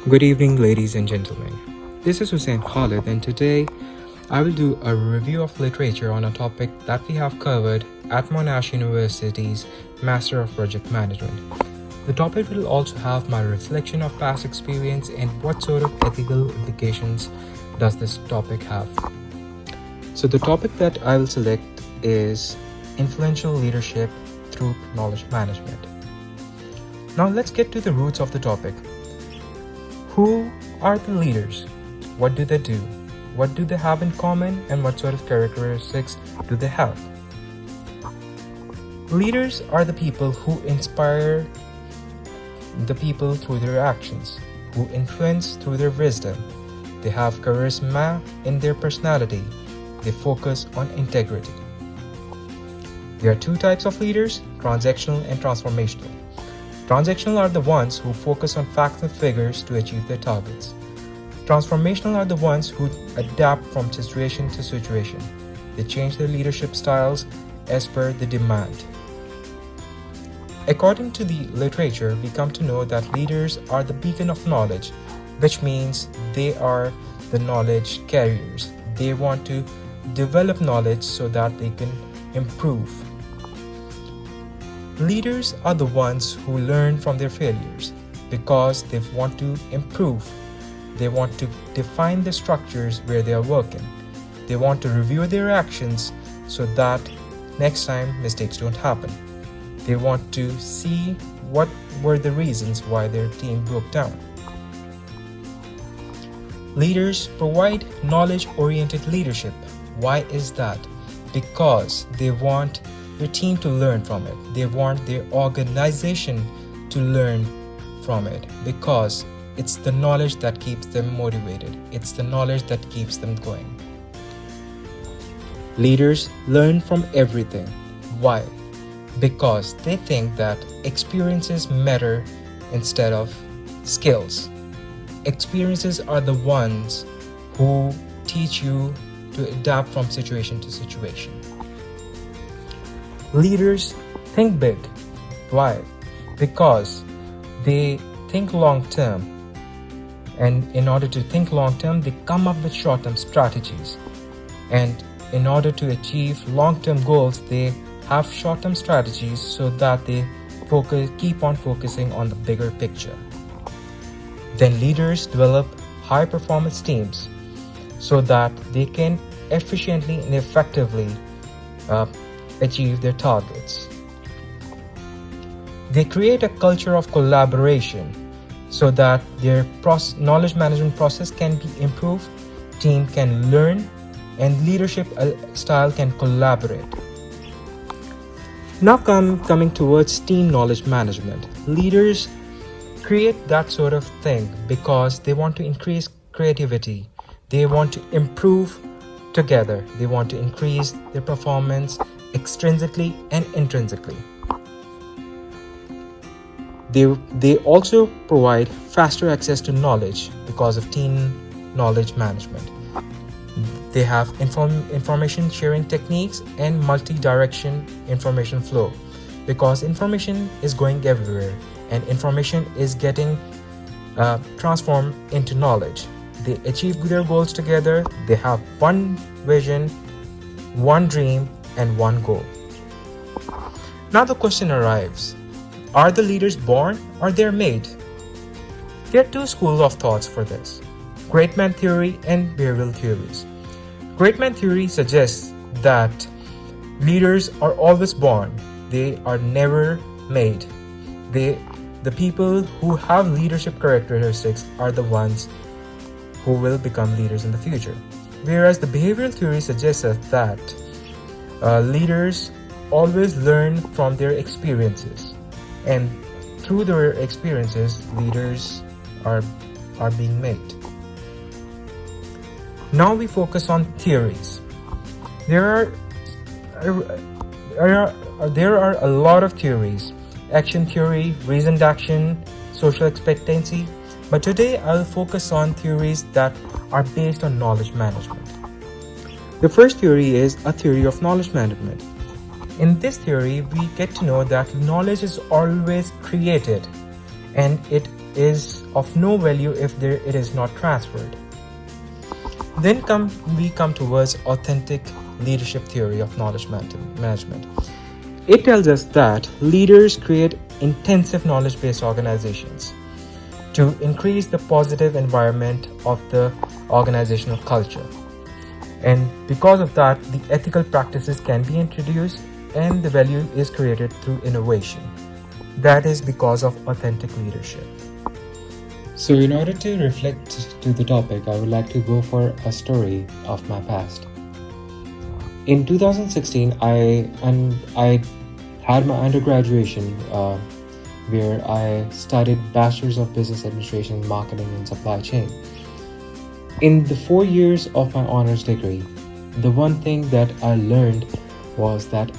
Good evening, ladies and gentlemen. This is Hussein Khalid, and today I will do a review of literature on a topic that we have covered at Monash University's Master of Project Management. The topic will also have my reflection of past experience and what sort of ethical implications does this topic have. So, the topic that I will select is influential leadership through knowledge management. Now, let's get to the roots of the topic. Who are the leaders? What do they do? What do they have in common, and what sort of characteristics do they have? Leaders are the people who inspire the people through their actions, who influence through their wisdom. They have charisma in their personality. They focus on integrity. There are two types of leaders, transactional and transformational. Transactional are the ones who focus on facts and figures to achieve their targets. Transformational are the ones who adapt from situation to situation. They change their leadership styles as per the demand. According to the literature, we come to know that leaders are the beacon of knowledge, which means they are the knowledge carriers. They want to develop knowledge so that they can improve. Leaders are the ones who learn from their failures because they want to improve. They want to define the structures where they are working. They want to review their actions so that next time mistakes don't happen. They want to see what were the reasons why their team broke down. Leaders provide knowledge-oriented leadership. Why is that? Because they want their team to learn from it. They want their organization to learn from it because it's the knowledge that keeps them motivated. It's the knowledge that keeps them going. Leaders learn from everything. Why? Because they think that experiences matter instead of skills. Experiences are the ones who teach you to adapt from situation to situation. Leaders think big. Why? Because they think long term. And in order to think long term, they come up with short term strategies. And in order to achieve long term goals, they have short term strategies so that they keep on focusing on the bigger picture. Then leaders develop high performance teams so that they can efficiently and effectively achieve their targets. They create a culture of collaboration so that their knowledge management process can be improved, team can learn, and leadership style can collaborate. Now coming towards team knowledge management. Leaders create that sort of thing because they want to increase creativity. They want to improve together. They want to increase their performance extrinsically and intrinsically. They also provide faster access to knowledge because of team knowledge management. They have information sharing techniques and multi-direction information flow because information is going everywhere and information is getting transformed into knowledge. They achieve their goals together. They have one vision, one dream, and one goal. Now the question arrives, are the leaders born or they're made? There are two schools of thoughts for this, great man theory and behavioral theories. Great man theory suggests that leaders are always born, they are never made. The people who have leadership characteristics are the ones who will become leaders in the future. Whereas the behavioral theory suggests that leaders always learn from their experiences, and through their experiences, leaders are being made. Now we focus on theories. There are a lot of theories: action theory, reasoned action, social expectancy. But today I will focus on theories that are based on knowledge management. The first theory is a theory of knowledge management. In this theory, we get to know that knowledge is always created and it is of no value if it is not transferred. Then we come towards authentic leadership theory of knowledge management. It tells us that leaders create intensive knowledge-based organizations to increase the positive environment of the organizational culture. And because of that, the ethical practices can be introduced and the value is created through innovation. That is because of authentic leadership. So in order to reflect to the topic, I would like to go for a story of my past. In 2016, I had my undergraduation where I studied Bachelor's of Business Administration, Marketing and Supply Chain. In the 4 years of my honors degree, the one thing that I learned was that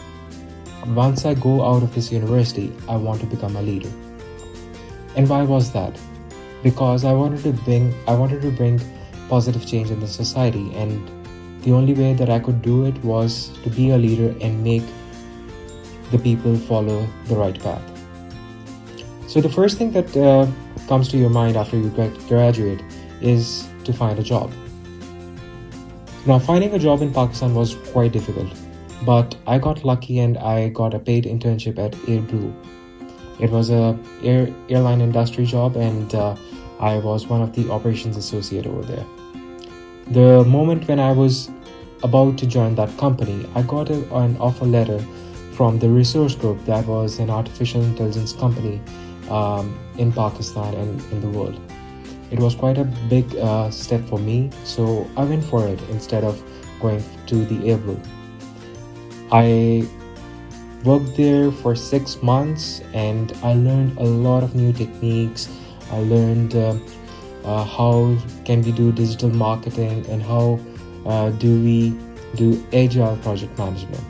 once I go out of this university, I want to become a leader. And why was that? Because I wanted to bring positive change in the society, and the only way that I could do it was to be a leader and make the people follow the right path. So the first thing that comes to your mind after you graduate is to find a job. Now, finding a job in Pakistan was quite difficult, but I got lucky and I got a paid internship at Airblue. It was a airline industry job, and I was one of the operations associate over there. The moment when I was about to join that company, I got an offer letter from the Resource Group, that was an artificial intelligence company in Pakistan and in the world. It was quite a big step for me, so I went for it instead of going to the Airblue. I worked there for 6 months and I learned a lot of new techniques. I learned how can we do digital marketing and how do we do agile project management.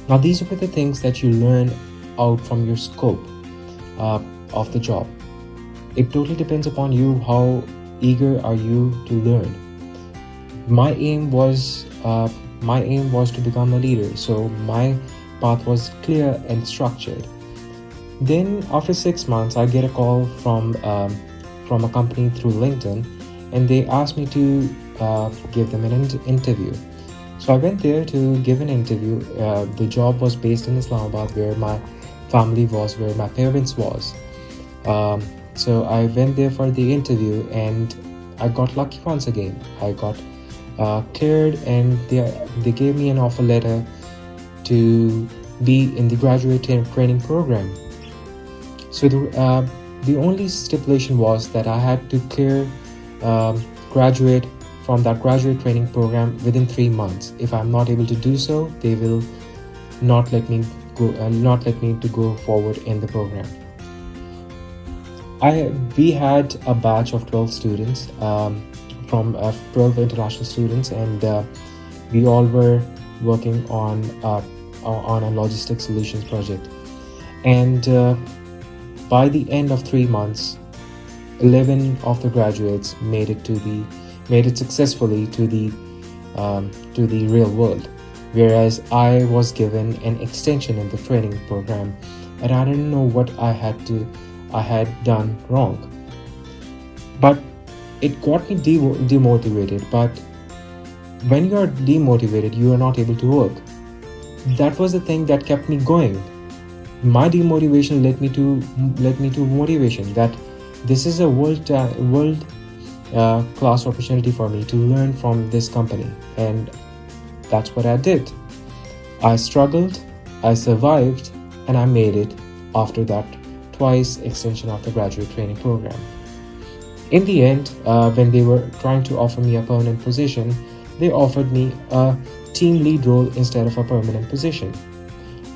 Now, these are the things that you learn out from your scope of the job. It totally depends upon you, how eager are you to learn. My aim was to become a leader, so my path was clear and structured. Then after 6 months, I get a call from a company through LinkedIn, and they asked me to give them an interview. So I went there to give an interview. The job was based in Islamabad, where my family was, where my parents was. So I went there for the interview and I got lucky once again. I got cleared, and they gave me an offer letter to be in the graduate training program. So the only stipulation was that I had to clear graduate from that graduate training program within 3 months. If I'm not able to do so, they will not let me to go forward in the program. We had a batch of 12 students, from 12 international students, and we all were working on a logistics solutions project. And by the end of 3 months, 11 of the graduates made it successfully to the real world, whereas I was given an extension in the training program, and I didn't know what I had done wrong. But it got me demotivated. But when you are demotivated, you are not able to work. That was the thing that kept me going. My demotivation led me to motivation, that this is a world class opportunity for me to learn from this company, and that's what I did. I struggled, I survived, and I made it after that twice extension of the graduate training program. In the end, when they were trying to offer me a permanent position, they offered me a team lead role instead of a permanent position.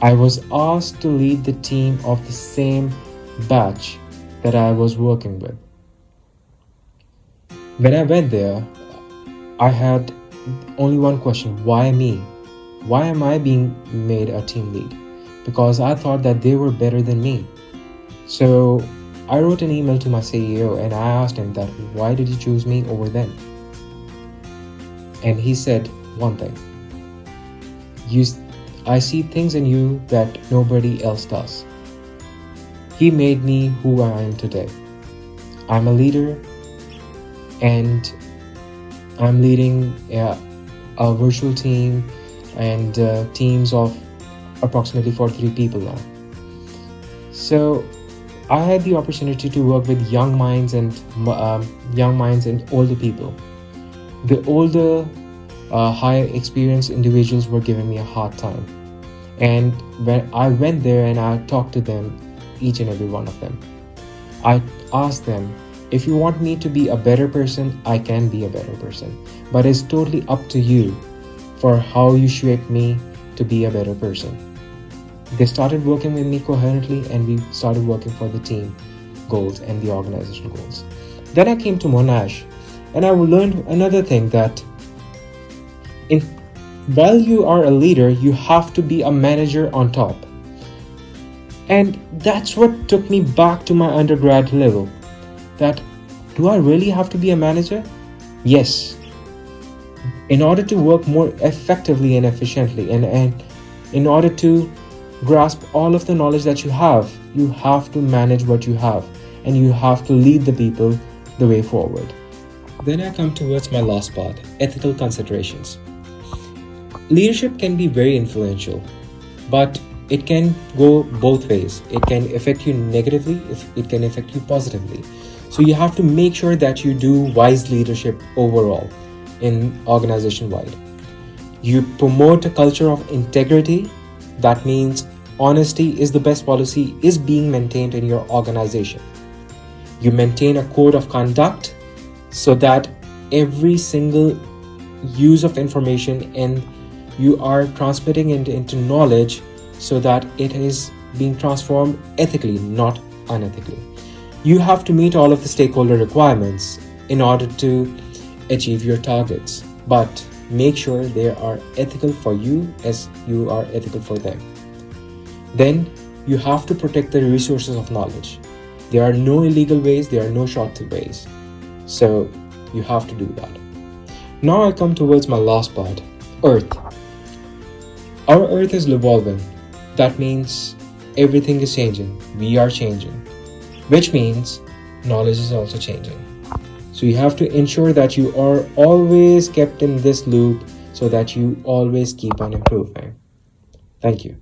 I was asked to lead the team of the same batch that I was working with. When I went there, I had only one question: why me? Why am I being made a team lead? Because I thought that they were better than me. So I wrote an email to my CEO and I asked him that, why did you choose me over them? And he said one thing: I see things in you that nobody else does. He made me who I am today. I'm a leader, and I'm leading a virtual team and teams of approximately 43 people now. So I had the opportunity to work with young minds and older people. The older, higher experienced individuals were giving me a hard time, and when I went there and I talked to them, each and every one of them, I asked them, if you want me to be a better person, I can be a better person, but it's totally up to you for how you shape me to be a better person. They started working with me coherently, and we started working for the team goals and the organizational goals. Then I came to Monash, and I learned another thing, that while you are a leader, you have to be a manager on top. And that's what took me back to my undergrad level. That, do I really have to be a manager? Yes. In order to work more effectively and efficiently, and in order to grasp all of the knowledge that you have to manage what you have, and you have to lead the people the way forward. Then I come towards my last part, ethical considerations. Leadership can be very influential, but it can go both ways. It can affect you negatively, it can affect you positively. So you have to make sure that you do wise leadership overall in organization wide. You promote a culture of integrity. That means honesty is the best policy is being maintained in your organization. You maintain a code of conduct so that every single use of information, and you are transmitting it into knowledge so that it is being transformed ethically, not unethically. You have to meet all of the stakeholder requirements in order to achieve your targets, but make sure they are ethical for you as you are ethical for them. Then you have to protect the resources of knowledge. There are no illegal ways, there are no shortcut ways. So you have to do that. Now I come towards my last part, Earth. Our Earth is evolving. That means everything is changing. We are changing, which means knowledge is also changing. So you have to ensure that you are always kept in this loop so that you always keep on improving. Thank you.